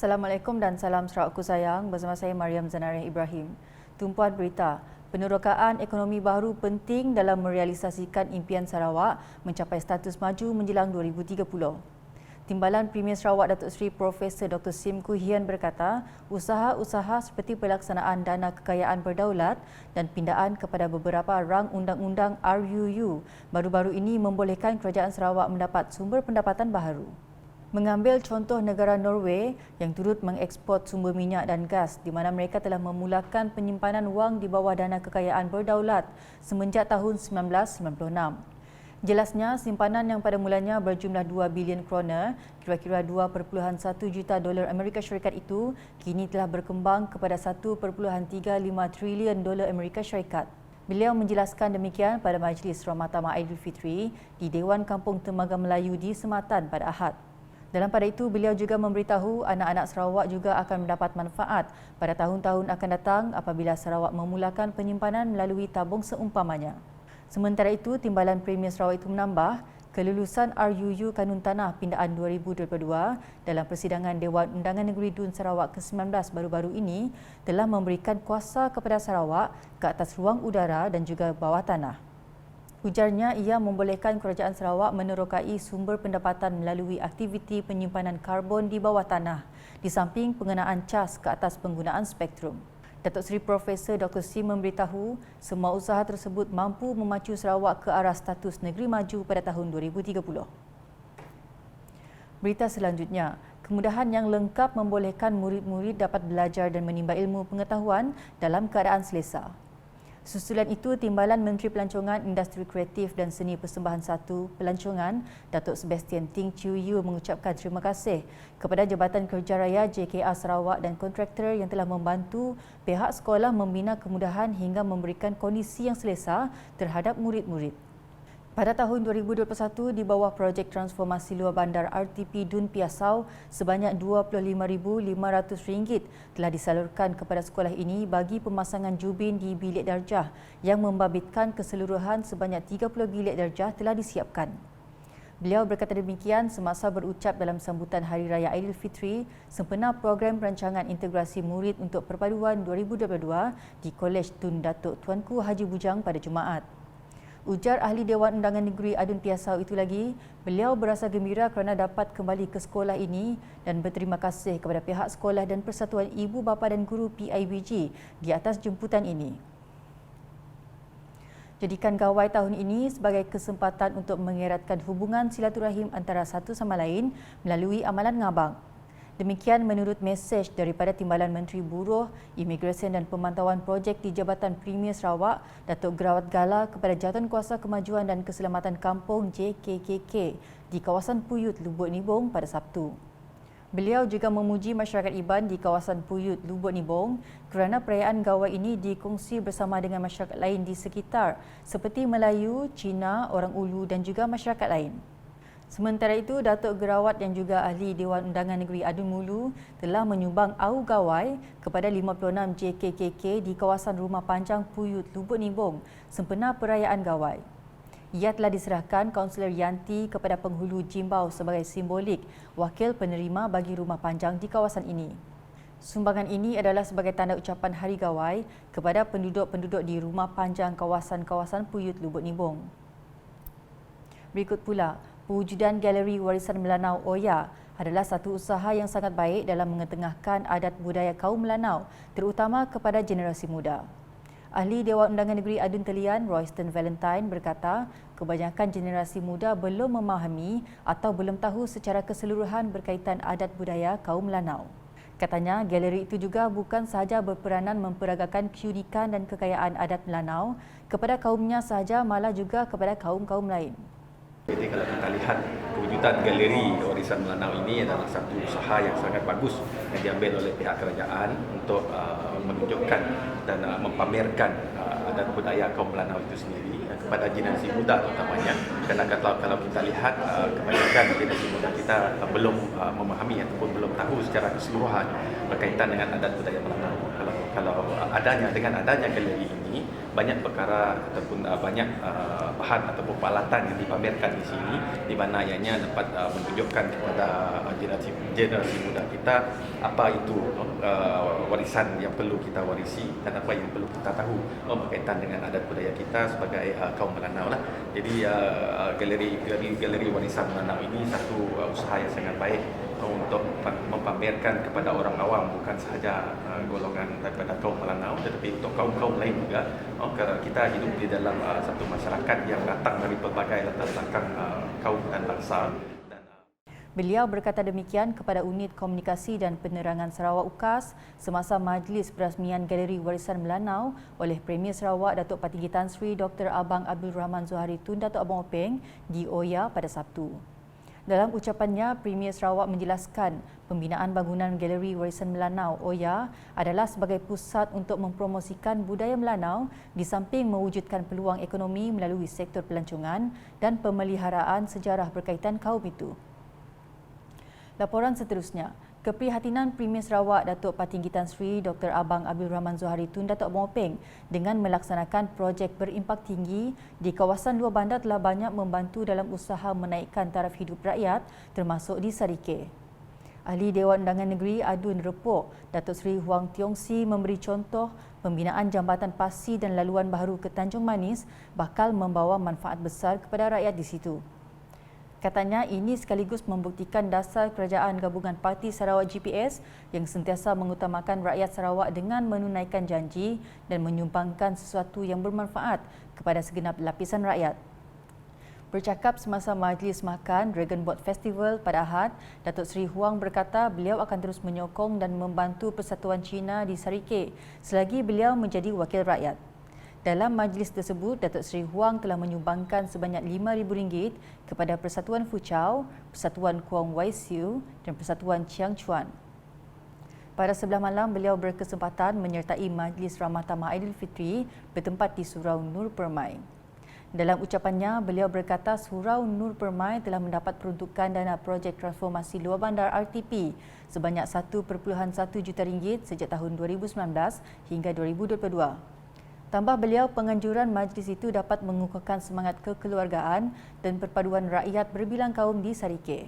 Assalamualaikum dan salam Sarawakku sayang. Bersama saya Mariam Zanariah Ibrahim. Tumpuan berita, penerokaan ekonomi baru penting dalam merealisasikan impian Sarawak mencapai status maju menjelang 2030. Timbalan Premier Sarawak Datuk Seri Profesor Dr. Sim Koo Hian berkata, usaha-usaha seperti pelaksanaan dana kekayaan berdaulat dan pindaan kepada beberapa rang undang-undang RUU baru-baru ini membolehkan kerajaan Sarawak mendapat sumber pendapatan baharu. Mengambil contoh negara Norway yang turut mengeksport sumber minyak dan gas di mana mereka telah memulakan penyimpanan wang di bawah dana kekayaan berdaulat semenjak tahun 1996. Jelasnya, simpanan yang pada mulanya berjumlah 2 bilion krona, kira-kira 2.1 juta dolar Amerika Syarikat itu, kini telah berkembang kepada 1.35 trilion dolar Amerika Syarikat. Beliau menjelaskan demikian pada Majlis Ramadan Aidilfitri di Dewan Kampung Tenaga Melayu di Sematan pada Ahad. Dalam pada itu, beliau juga memberitahu anak-anak Sarawak juga akan mendapat manfaat pada tahun-tahun akan datang apabila Sarawak memulakan penyimpanan melalui tabung seumpamanya. Sementara itu, Timbalan Premier Sarawak itu menambah, kelulusan RUU Kanun Tanah Pindaan 2022 dalam persidangan Dewan Undangan Negeri Dun Sarawak ke-19 baru-baru ini telah memberikan kuasa kepada Sarawak ke atas ruang udara dan juga bawah tanah. Ujarnya, ia membolehkan kerajaan Sarawak menerokai sumber pendapatan melalui aktiviti penyimpanan karbon di bawah tanah, di samping pengenaan cas ke atas penggunaan spektrum. Datuk Seri Profesor Dr. Sim memberitahu semua usaha tersebut mampu memacu Sarawak ke arah status negeri maju pada tahun 2030. Berita selanjutnya, kemudahan yang lengkap membolehkan murid-murid dapat belajar dan menimba ilmu pengetahuan dalam keadaan selesa. Susulan itu, Timbalan Menteri Pelancongan, Industri Kreatif dan Seni Persembahan 1 Pelancongan, Datuk Sebastian Ting Chiu Yu mengucapkan terima kasih kepada Jabatan Kerja Raya JKR Sarawak dan kontraktor yang telah membantu pihak sekolah membina kemudahan hingga memberikan kondisi yang selesa terhadap murid-murid. Pada tahun 2021, di bawah projek transformasi luar bandar RTP Dun Piasau, sebanyak RM25,500 telah disalurkan kepada sekolah ini bagi pemasangan jubin di bilik darjah yang membabitkan keseluruhan sebanyak 30 bilik darjah telah disiapkan. Beliau berkata demikian semasa berucap dalam sambutan Hari Raya Aidilfitri sempena program perancangan integrasi murid untuk perpaduan 2022 di Kolej Tun Datuk Tuanku Haji Bujang pada Jumaat. Ujar Ahli Dewan Undangan Negeri Adun Piasau itu lagi, beliau berasa gembira kerana dapat kembali ke sekolah ini dan berterima kasih kepada pihak sekolah dan Persatuan Ibu Bapa dan Guru PIBG di atas jemputan ini. Jadikan gawai tahun ini sebagai kesempatan untuk mengeratkan hubungan silaturahim antara satu sama lain melalui amalan ngabang. Demikian menurut mesej daripada Timbalan Menteri Buruh, Imigresen dan Pemantauan Projek di Jabatan Premier Sarawak, Datuk Gerawat Gala kepada Jawatankuasa Kemajuan dan Keselamatan Kampung JKKK di kawasan Puyut, Lubuk Nibong pada Sabtu. Beliau juga memuji masyarakat Iban di kawasan Puyut, Lubuk Nibong kerana perayaan gawai ini dikongsi bersama dengan masyarakat lain di sekitar seperti Melayu, Cina, Orang Ulu dan juga masyarakat lain. Sementara itu, Datuk Gerawat yang juga Ahli Dewan Undangan Negeri Adun Mulu telah menyumbang au gawai kepada 56 JKKK di kawasan Rumah Panjang Puyut, Lubuk Nibong sempena perayaan gawai. Ia telah diserahkan Kaunselor Yanti kepada penghulu Jimbau sebagai simbolik wakil penerima bagi rumah panjang di kawasan ini. Sumbangan ini adalah sebagai tanda ucapan Hari Gawai kepada penduduk-penduduk di rumah panjang kawasan-kawasan Puyut, Lubuk Nibong. Berikut pula, pewujudan Galeri Warisan Melanau Oya adalah satu usaha yang sangat baik dalam mengetengahkan adat budaya kaum Melanau, terutama kepada generasi muda. Ahli Dewan Undangan Negeri Adun Telian, Royston Valentine berkata, kebanyakan generasi muda belum memahami atau belum tahu secara keseluruhan berkaitan adat budaya kaum Melanau. Katanya, galeri itu juga bukan sahaja berperanan memperagakan keunikan dan kekayaan adat Melanau kepada kaumnya sahaja, malah juga kepada kaum-kaum lain. Jadi kalau kita lihat kewujudan Galeri Warisan Melanau ini adalah satu usaha yang sangat bagus yang diambil oleh pihak kerajaan untuk menunjukkan dan mempamerkan adat budaya kaum Melanau itu sendiri kepada generasi muda terutamanya. Karena kalau kita lihat kebanyakan generasi muda kita belum memahami ataupun belum tahu secara keseluruhan berkaitan dengan adat budaya Melanau. Kalau kalau dengan adanya galeri ini, banyak perkara ataupun banyak bahan ataupun peralatan yang dipamerkan di sini, di mana ianya dapat menunjukkan kepada generasi muda kita apa itu warisan yang perlu kita warisi dan apa yang perlu kita tahu berkaitan dengan adat budaya kita sebagai kaum Melanau lah. Jadi galeri warisan Melanau ini satu usaha yang sangat baik untuk mempamerkan kepada orang awam, bukan sahaja golongan daripada kaum Melanau tetapi untuk kaum-kaum lain juga, kerana kita hidup di dalam satu masyarakat yang datang dari pelbagai latar belakang kaum dan bangsa. Beliau berkata demikian kepada Unit Komunikasi dan Penerangan Sarawak UKAS semasa majlis perasmian Galeri Warisan Melanau oleh Premier Sarawak Datuk Partinggi Tan Sri Dr. Abang Abdul Rahman Zohari Tun Datuk Abang Openg di Oya pada Sabtu. Dalam ucapannya, Premier Sarawak menjelaskan pembinaan bangunan Galeri Warisan Melanau Oya adalah sebagai pusat untuk mempromosikan budaya Melanau di samping mewujudkan peluang ekonomi melalui sektor pelancongan dan pemeliharaan sejarah berkaitan kaum itu. Laporan seterusnya, keprihatinan Premier Sarawak Datuk Partinggi Tan Sri Dr. Abang Abdul Rahman Zohari Tun Datuk Abang Openg dengan melaksanakan projek berimpak tinggi di kawasan luar bandar telah banyak membantu dalam usaha menaikkan taraf hidup rakyat termasuk di Sarike. Ahli Dewan Undangan Negeri Adun Repok Datuk Seri Huang Tiong Si memberi contoh pembinaan jambatan pasi dan laluan baru ke Tanjung Manis bakal membawa manfaat besar kepada rakyat di situ. Katanya ini sekaligus membuktikan dasar kerajaan gabungan Parti Sarawak GPS yang sentiasa mengutamakan rakyat Sarawak dengan menunaikan janji dan menyumbangkan sesuatu yang bermanfaat kepada segenap lapisan rakyat. Bercakap semasa majlis makan Dragon Boat Festival pada Ahad, Datuk Seri Huang berkata beliau akan terus menyokong dan membantu Persatuan Cina di Sarike selagi beliau menjadi wakil rakyat. Dalam majlis tersebut, Datuk Seri Huang telah menyumbangkan sebanyak RM5,000 kepada Persatuan Fuchau, Persatuan Kuang Wai Siu dan Persatuan Chiang Chuan. Pada sebelah malam, beliau berkesempatan menyertai majlis Ramah Tamah Aidilfitri bertempat di Surau Nur Permai. Dalam ucapannya, beliau berkata Surau Nur Permai telah mendapat peruntukan dana projek transformasi luar bandar RTP sebanyak RM1.1 juta sejak tahun 2019 hingga 2022. Tambah beliau, penganjuran majlis itu dapat mengukuhkan semangat kekeluargaan dan perpaduan rakyat berbilang kaum di Sarike.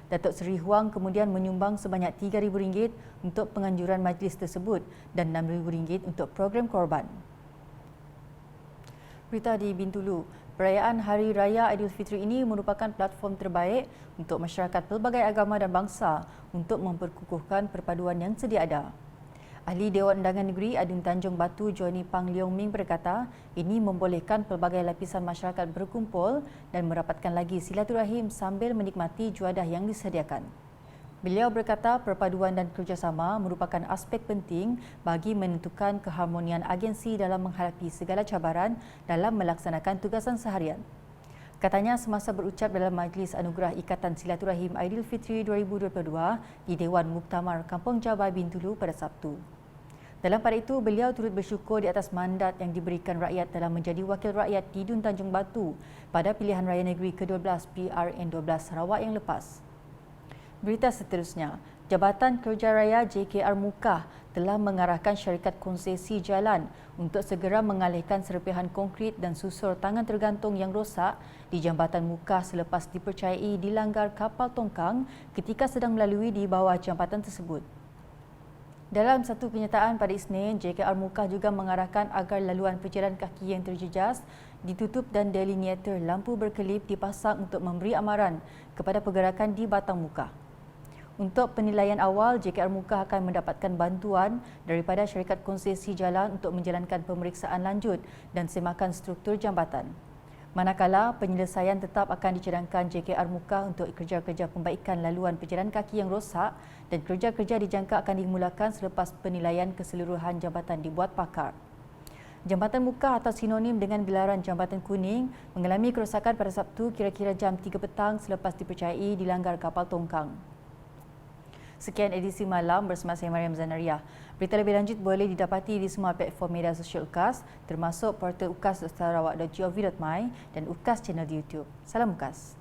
Datuk Seri Huang kemudian menyumbang sebanyak RM3,000 untuk penganjuran majlis tersebut dan RM6,000 untuk program korban. Berita di Bintulu, perayaan Hari Raya Aidilfitri ini merupakan platform terbaik untuk masyarakat pelbagai agama dan bangsa untuk memperkukuhkan perpaduan yang sedia ada. Ahli Dewan Undangan Negeri Adun Tanjung Batu Johnny Pang Leong Ming berkata ini membolehkan pelbagai lapisan masyarakat berkumpul dan merapatkan lagi silaturahim sambil menikmati juadah yang disediakan. Beliau berkata perpaduan dan kerjasama merupakan aspek penting bagi menentukan keharmonian agensi dalam menghadapi segala cabaran dalam melaksanakan tugasan seharian. Katanya semasa berucap dalam Majlis Anugerah Ikatan Silaturahim Aidilfitri 2022 di Dewan Muktamar Kampung Jabai Bintulu pada Sabtu. Dalam pada itu, beliau turut bersyukur di atas mandat yang diberikan rakyat dalam menjadi wakil rakyat di Dun Tanjung Batu pada pilihan raya negeri ke-12 PRN12 Sarawak yang lepas. Berita seterusnya, Jabatan Kerja Raya JKR Mukah telah mengarahkan syarikat konsesi jalan untuk segera mengalihkan serpihan konkrit dan susur tangan tergantung yang rosak di Jambatan Mukah selepas dipercayai dilanggar kapal tongkang ketika sedang melalui di bawah jambatan tersebut. Dalam satu kenyataan pada Isnin, JKR Mukah juga mengarahkan agar laluan pejalan kaki yang terjejas ditutup dan delineator lampu berkelip dipasang untuk memberi amaran kepada pergerakan di batang Mukah. Untuk penilaian awal, JKR Mukah akan mendapatkan bantuan daripada syarikat konsesi jalan untuk menjalankan pemeriksaan lanjut dan semakan struktur jambatan. Manakala penyelesaian tetap akan dicadangkan JKR Mukah untuk kerja-kerja pembaikan laluan pejalan kaki yang rosak dan kerja-kerja dijangka akan dimulakan selepas penilaian keseluruhan jambatan dibuat pakar. Jambatan Mukah atau sinonim dengan gelaran Jambatan Kuning mengalami kerosakan pada Sabtu kira-kira jam 3 petang selepas dipercayai dilanggar kapal tongkang. Sekian edisi malam bersama saya Mariam Zanaria. Berita lebih lanjut boleh didapati di semua platform media sosial UKAS termasuk portal ukas.sarawak.gov.my dan UKAS channel di YouTube. Salam UKAS.